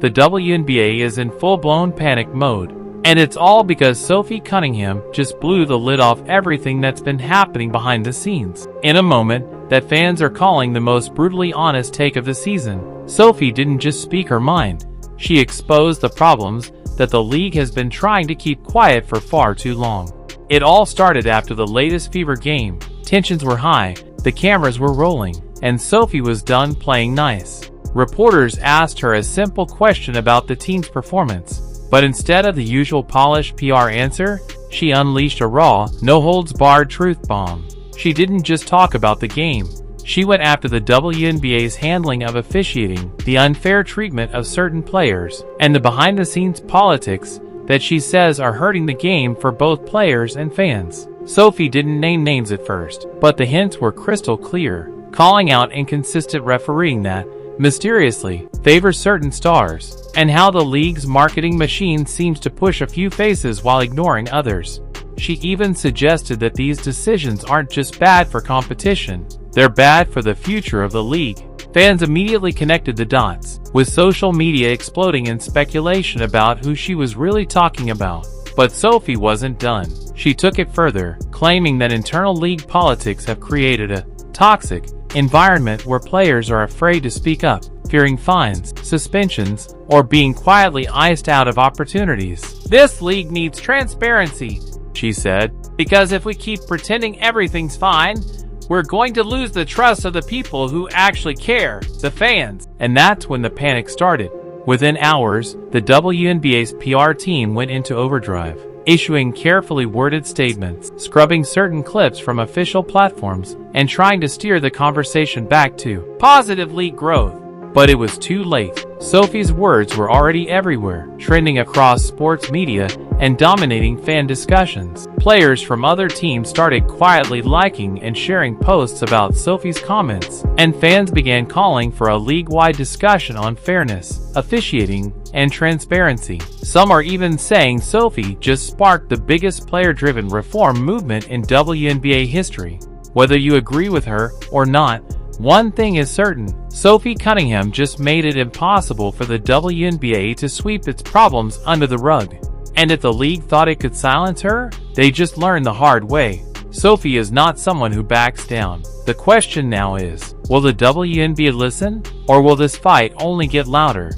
the WNBA is in full-blown panic mode. And it's all because Sophie Cunningham just blew the lid off everything that's been happening behind the scenes. In a moment that fans are calling the most brutally honest take of the season, Sophie didn't just speak her mind. She exposed the problems that the league has been trying to keep quiet for far too long. It all started after the latest Fever game. Tensions were high, the cameras were rolling, and Sophie was done playing nice. Reporters asked her a simple question about the team's performance, but instead of the usual polished PR answer, she unleashed a raw, no-holds-barred truth bomb. She didn't just talk about the game. She went after the WNBA's handling of officiating, the unfair treatment of certain players, and the behind-the-scenes politics that she says are hurting the game for both players and fans. Sophie didn't name names at first, but the hints were crystal clear, calling out inconsistent refereeing that, mysteriously, favors certain stars, and how the league's marketing machine seems to push a few faces while ignoring others. She even suggested that these decisions aren't just bad for competition, they're bad for the future of the league. Fans immediately connected the dots, with social media exploding in speculation about who she was really talking about. But Sophie wasn't done. She took it further, claiming that internal league politics have created a toxic environment where players are afraid to speak up, fearing fines, suspensions, or being quietly iced out of opportunities. "This league needs transparency," she said, "because if we keep pretending everything's fine, we're going to lose the trust of the people who actually care, the fans." And that's when the panic started. Within hours, the WNBA's PR team went into overdrive, issuing carefully worded statements, scrubbing certain clips from official platforms, and trying to steer the conversation back to positive league growth. But it was too late. Sophie's words were already everywhere, trending across sports media and dominating fan discussions. Players from other teams started quietly liking and sharing posts about Sophie's comments, and fans began calling for a league-wide discussion on fairness, officiating, and transparency. Some are even saying Sophie just sparked the biggest player-driven reform movement in WNBA history. Whether you agree with her or not, one thing is certain: Sophie Cunningham just made it impossible for the WNBA to sweep its problems under the rug. And if the league thought it could silence her, they just learned the hard way. Sophie is not someone who backs down. The question now is, will the WNBA listen, or will this fight only get louder?